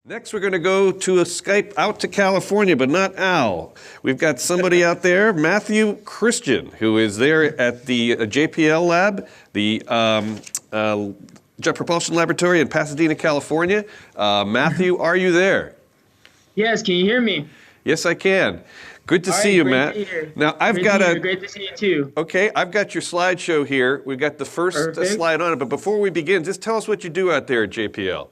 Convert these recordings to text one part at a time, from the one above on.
Next, we're going to go to a Skype out to California, but not Al. We've got somebody out there, Matthew Christian, who is there at the JPL lab, the Jet Propulsion Laboratory in Pasadena, California. Matthew, are you there? Yes, can you hear me? Yes, I can. Good to see you, Matt. Now, I've got Great to see you too. Okay, I've got your slideshow here. We've got the first slide on it, but before we begin, just tell us what you do out there at JPL.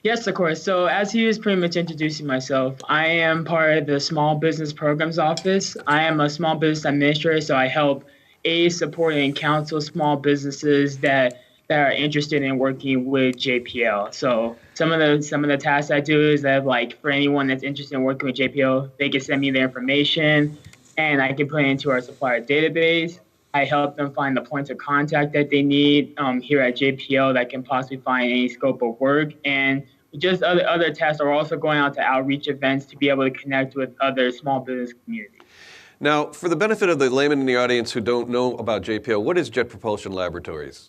Yes, of course. So as he was pretty much introducing myself, I am part of the Small Business Programs Office. I am a small business administrator, so I help aid, support, and counsel small businesses that are interested in working with JPL. So some of the tasks I do is that, like, for anyone that's interested in working with JPL, they can send me their information, and I can put it into our supplier database. I help them find the points of contact that they need here at JPL that can possibly find any scope of work. And just other tasks are also going out to outreach events to be able to connect with other small business communities. Now, for the benefit of the layman in the audience who don't know about JPL, what is Jet Propulsion Laboratories?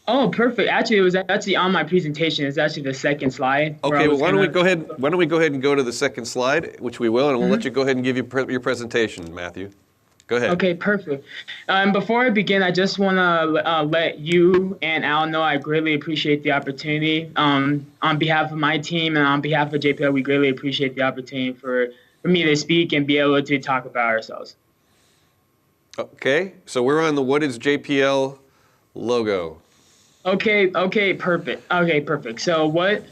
Oh, perfect. Actually, it was actually on my presentation. It's actually the second slide. Okay, well, why don't we go ahead and go to the second slide, which we will, and we'll let you go ahead and give your presentation, Matthew. Go ahead. Okay, perfect. Before I begin, I just want to let you and Al know I greatly appreciate the opportunity. On behalf of my team and on behalf of JPL, we greatly appreciate the opportunity for me to speak and be able to talk about ourselves. Okay, so we're on the What is JPL logo. Okay, perfect. Okay, perfect. So what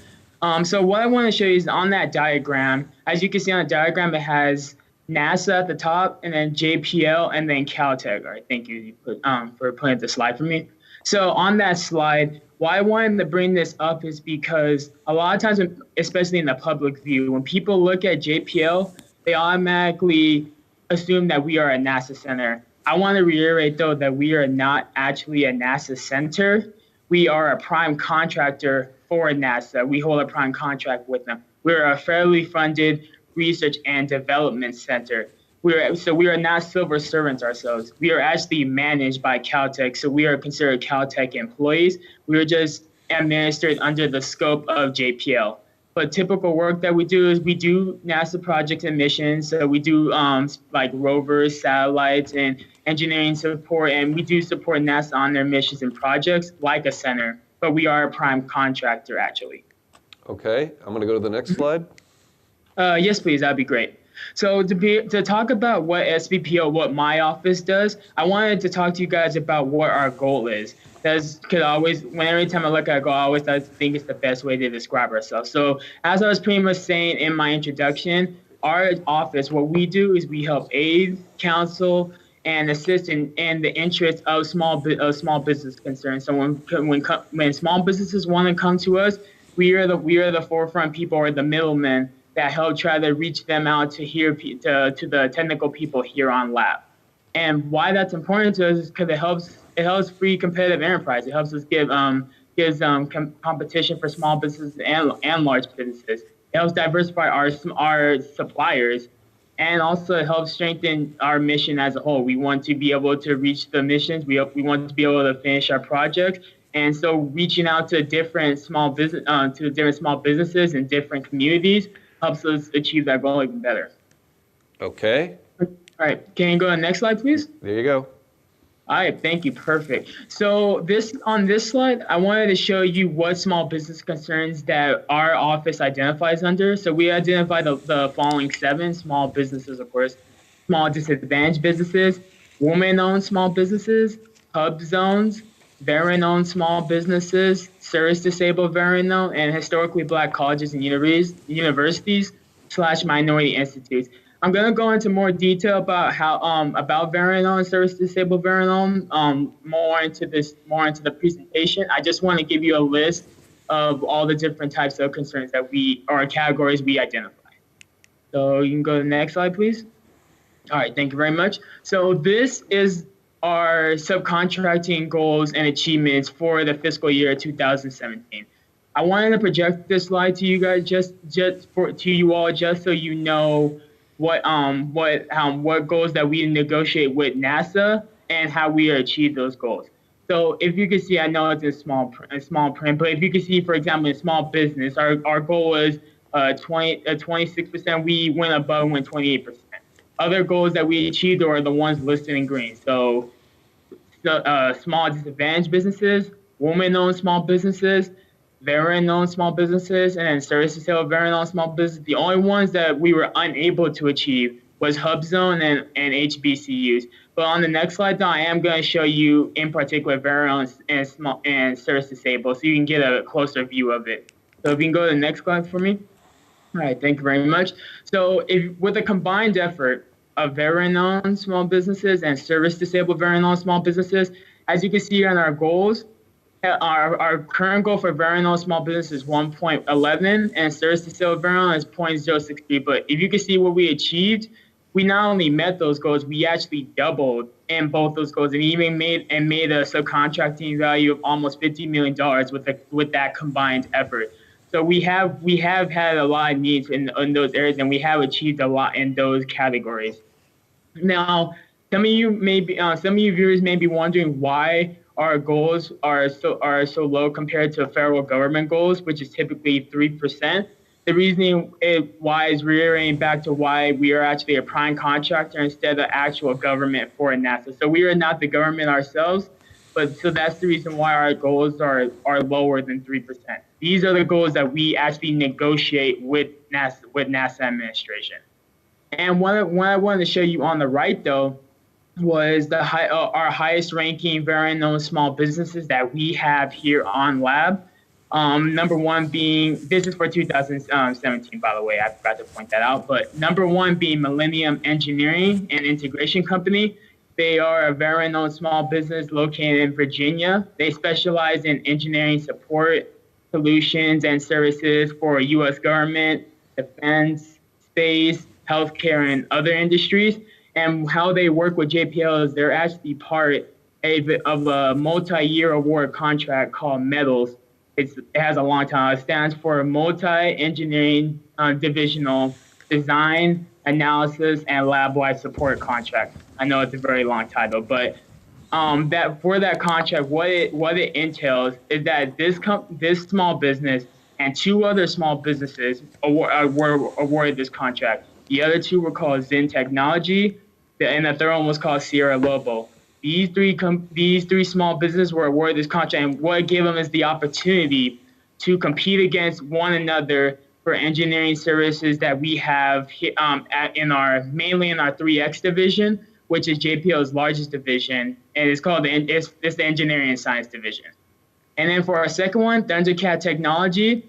I want to show you is on that diagram. As you can see on the diagram, it has NASA at the top, and then JPL, and then Caltech. All right, thank you for putting the slide for me. So on that slide, why I wanted to bring this up is because a lot of times, especially in the public view, when people look at JPL, they automatically assume that we are a NASA center. I want to reiterate, though, that we are not actually a NASA center. We are a prime contractor for NASA. We hold a prime contract with them. We're a federally funded research and development center. We are not civil servants ourselves. We are actually managed by Caltech, so we are considered Caltech employees. We are just administered under the scope of JPL. But typical work that we do is we do NASA projects and missions. So we do like rovers, satellites, and engineering support, and we do support NASA on their missions and projects like a center. But we are a prime contractor, actually. Okay, I'm going to go to the next slide. Yes, please. That'd be great. So to talk about what SBPO, what my office does, I wanted to talk to you guys about what our goal is. Because every time I look at a goal, I always think it's the best way to describe ourselves. So as I was pretty much saying in my introduction, our office, what we do is we help aid, counsel, and assist in the interest of small business concerns. So when small businesses want to come to us, we are the forefront people, or the middlemen, that help try to reach them out to the technical people here on lab. And why that's important to us is because it helps free competitive enterprise. It helps us gives competition for small businesses and large businesses. It helps diversify our suppliers, and also it helps strengthen our mission as a whole. We want to be able to reach the missions. We want to be able to finish our projects. And so reaching out to different small businesses and different communities helps us achieve that goal even better. Okay. All right, can you go to the next slide, please? There you go. All right, thank you, perfect. So on this slide, I wanted to show you what small business concerns that our office identifies under. So we identify the following 7 small businesses, of course: small disadvantaged businesses, women-owned small businesses, hub zones, veteran-owned small businesses, service-disabled veteran-owned, and historically Black colleges and universities/minority institutes. I'm going to go into more detail about about veteran-owned, service-disabled veteran-owned more into the presentation. I just want to give you a list of all the different types of concerns or categories we identify. So you can go to the next slide, please. All right, thank you very much. So this is our subcontracting goals and achievements for the fiscal year 2017. I wanted to project this slide to you guys just so you know what goals that we negotiate with NASA and how we achieve those goals. So if you can see, I know it's in small print, but if you can see, for example, in small business, our goal is 26%. We went above and went 28%. Other goals that we achieved are the ones listed in green. So small disadvantaged businesses, women-owned small businesses, veteran-owned small businesses, and then service disabled veteran-owned small business. The only ones that we were unable to achieve was Hub Zone and HBCUs. But on the next slide, I am going to show you in particular veteran and small and service disabled, so you can get a closer view of it. So if you can go to the next slide for me. All right, thank you very much. So if with a combined effort of veteran-owned small businesses and service-disabled veteran-owned small businesses, as you can see on our goals, our current goal for veteran-owned small business is 1.11 and service-disabled veteran is 0.063. But if you can see what we achieved, we not only met those goals, we actually doubled in both those goals and even made a subcontracting value of almost $50 million with that combined effort. So we have had a lot of needs in those areas, and we have achieved a lot in those categories. Now, some of you viewers may be wondering why our goals are so low compared to federal government goals, which is typically 3%. The reasoning why is reiterating back to why we are actually a prime contractor instead of actual government for NASA. So we are not the government ourselves. But so that's the reason why our goals are lower than 3%. These are the goals that we actually negotiate with NASA administration. And what I wanted to show you on the right, though, was our highest ranking veteran-owned small businesses that we have here on Lab. Number one being, this is for 2017, by the way, I forgot to point that out, but number one being Millennium Engineering and Integration Company. They are a veteran-owned small business located in Virginia. They specialize in engineering support, solutions, and services for U.S. government, defense, space, healthcare, and other industries. And how they work with JPL is they're actually part of a multi-year award contract called MEDALS. It has a long time. It stands for Multi-Engineering Divisional Design, Analysis, and Lab-wide Support Contract. I know it's a very long title, but that for that contract, what it entails is that this small business and two other small businesses were awarded this contract. The other two were called Zen Technology, and the third one was called Sierra Lobo. These three small businesses were awarded this contract, and what it gave them is the opportunity to compete against one another for engineering services that we have mainly in our 3X division, which is JPL's largest division, and it's called it's the Engineering and Science Division. And then for our second one, Thundercat Technology,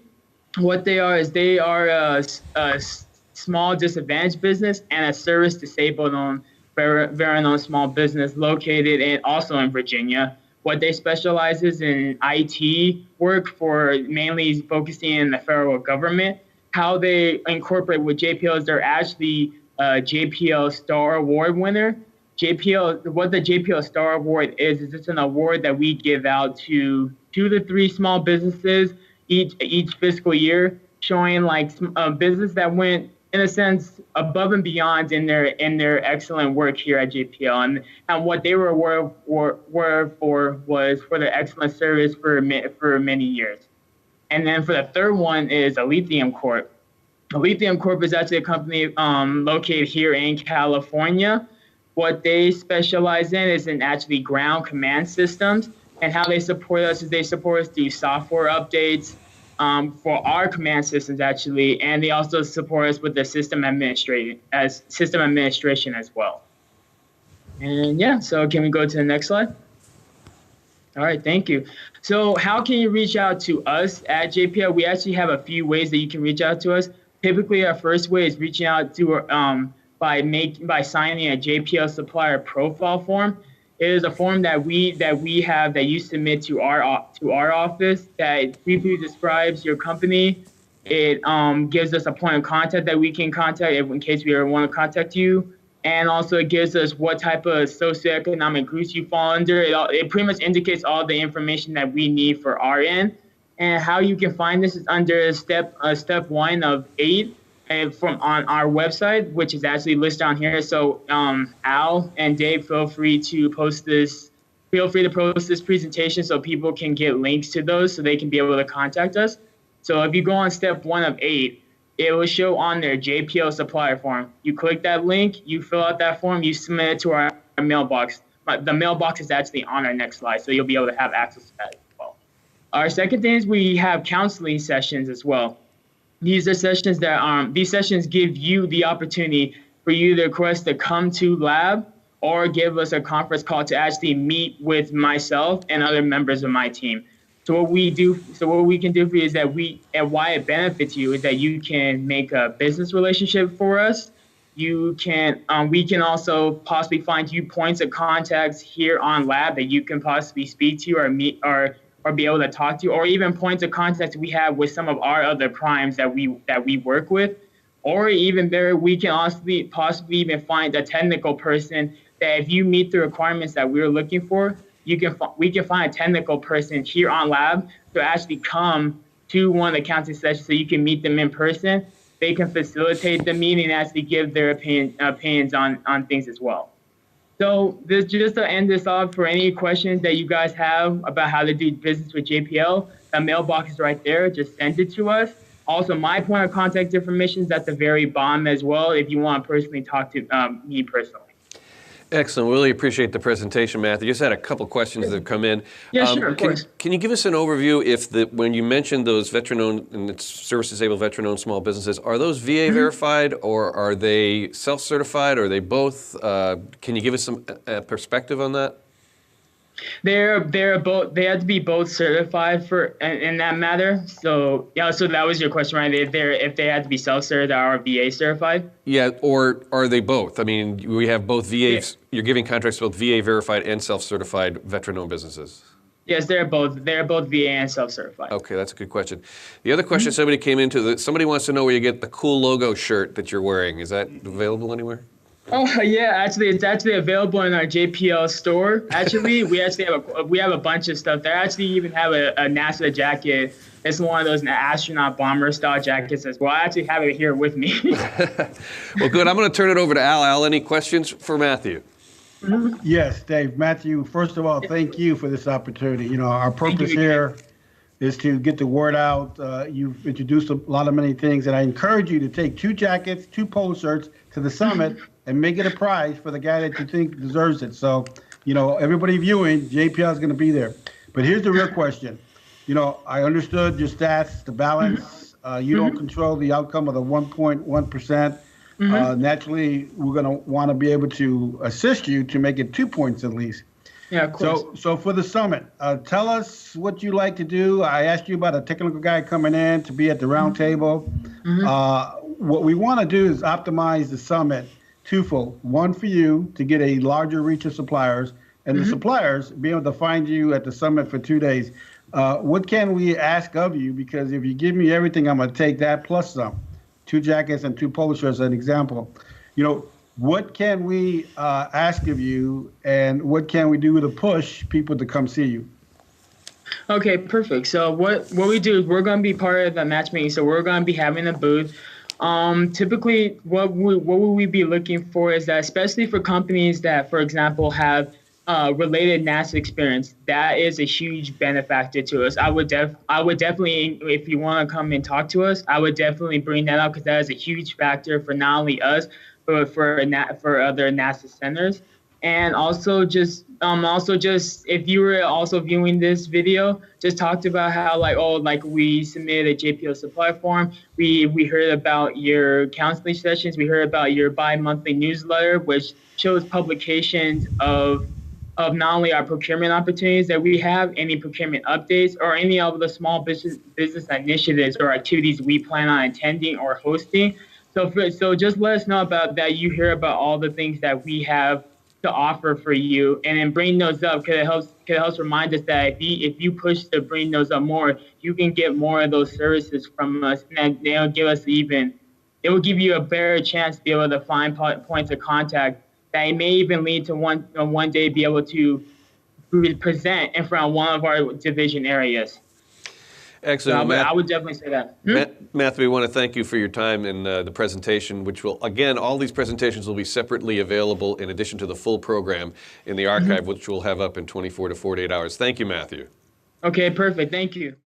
what they are is they are a small disadvantaged business and a service disabled owned veteran-owned small business located also in Virginia. What they specialize is in IT work for mainly focusing in the federal government. How they incorporate with JPL is they're actually a JPL Star Award winner. What the JPL Star Award is it's an award that we give out to 2 to 3 small businesses each fiscal year, showing like a business that went in a sense above and beyond in their excellent work here at JPL, and what they were awarded for was for their excellent service for many years. And then for the third one is Lithium Corp. Lithium Corp is actually a company located here in California. What they specialize in is in actually ground command systems, and how they support us is they support us through software updates for our command systems actually, and they also support us with the system administration as well. And yeah, so can we go to the next slide? All right, thank you. So how can you reach out to us at JPL? We actually have a few ways that you can reach out to us. Typically, our first way is reaching out to by signing a JPL supplier profile form. It is a form that we have that you submit to our office that briefly describes your company. It gives us a point of contact that we can contact in case we ever want to contact you. And also it gives us what type of socioeconomic groups you fall under. It pretty much indicates all the information that we need for our end. And how you can find this is under step 1 of 8 from on our website, which is actually listed on here. So Al and Dave, feel free to post this presentation so people can get links to those so they can be able to contact us. So if you go on step 1 of 8, it will show on there JPL supplier form. You click that link, you fill out that form, you submit it to our mailbox. But the mailbox is actually on our next slide, so you'll be able to have access to that as well. Our second thing is we have counseling sessions as well. These are sessions that these sessions give you the opportunity for you to request to come to lab or give us a conference call to actually meet with myself and other members of my team. So what we can do for you is that and why it benefits you is that you can make a business relationship for us. You can, we can also possibly find you points of contacts here on lab that you can possibly speak to or meet or be able to talk to, or even points of contact we have with some of our other primes that we work with. Or even there, we can also possibly even find a technical person that if you meet the requirements that we're looking for, we can find a technical person here on lab to actually come to one of the counseling sessions so you can meet them in person. They can facilitate the meeting and actually give their opinions on things as well. So this just to end this off, for any questions that you guys have about how to do business with JPL, the mailbox is right there. Just send it to us. Also, my point of contact information is at the very bottom as well if you want to personally talk to me personally. Excellent. Really appreciate the presentation, Matthew. Just had a couple questions that have come in. Yeah, sure, of course. Can you give us an overview when you mentioned those veteran-owned and service-disabled veteran-owned small businesses, are those VA verified or are they self-certified or are they both? Can you give us some perspective on that? They're both. They have to be both certified for in that matter. So yeah. So that was your question, right? If they had to be self-certified or VA certified. Yeah, or are they both? I mean, we have both VA. Yeah. You're giving contracts to both VA verified and self-certified veteran-owned businesses. Yes, they're both VA and self-certified. Okay, that's a good question. The other question somebody came into, somebody wants to know where you get the cool logo shirt that you're wearing. Is that available anywhere? Oh yeah, actually, it's actually available in our JPL store. Actually, we have a bunch of stuff. They actually even have a NASA jacket. It's one of those astronaut bomber style jackets as well. I actually have it here with me. Well, good. I'm going to turn it over to Al. Al, any questions for Matthew? Yes, Dave. Matthew, first of all, thank you for this opportunity. You know, our purpose here is to get the word out. You've introduced a lot of many things, and I encourage you to take 2 jackets, 2 polo shirts to the summit and make it a prize for the guy that you think deserves it. So, you know, everybody viewing, JPL is going to be there. But here's the real question. You know, I understood your stats, the balance. You don't control the outcome of the 1.1%. Naturally, we're going to want to be able to assist you to make it 2 points at least. Yeah, of course. So for the summit, tell us what you like to do. I asked you about a technical guy coming in to be at the round table. What we want to do is optimize the summit twofold. One, for you to get a larger reach of suppliers, and the suppliers be able to find you at the summit for 2 days. What can we ask of you? Because if you give me everything, I'm going to take that plus some. 2 jackets and 2 polo shirts, as an example. You know, what can we ask of you, and what can we do to push people to come see you? Okay, perfect. So what we do is we're going to be part of the matchmaking. So we're going to be having a booth. Typically, what would we be looking for is that, especially for companies that, for example, have related NASA experience, that is a huge benefactor to us. I would definitely, if you want to come and talk to us, I would definitely bring that up because that is a huge factor for not only us, but for other NASA centers. And also just if you were also viewing this video, just talked about how like we submitted a JPL supply form. We heard about your counseling sessions. We heard about your bi-monthly newsletter, which shows publications of not only our procurement opportunities that we have, any procurement updates, or any of the small business initiatives or activities we plan on attending or hosting. So just let us know about that. You hear about all the things that we have to offer for you, and then bring those up because it helps remind us that if you push to bring those up more, you can get more of those services from us, and then it will give you a better chance to be able to find points of contact that may even lead to one day be able to present in front of one of our division areas. Excellent. So I would definitely say that. Matthew, we want to thank you for your time and the presentation, which will, again, all these presentations will be separately available in addition to the full program in the archive, which we'll have up in 24 to 48 hours. Thank you, Matthew. Okay, perfect. Thank you.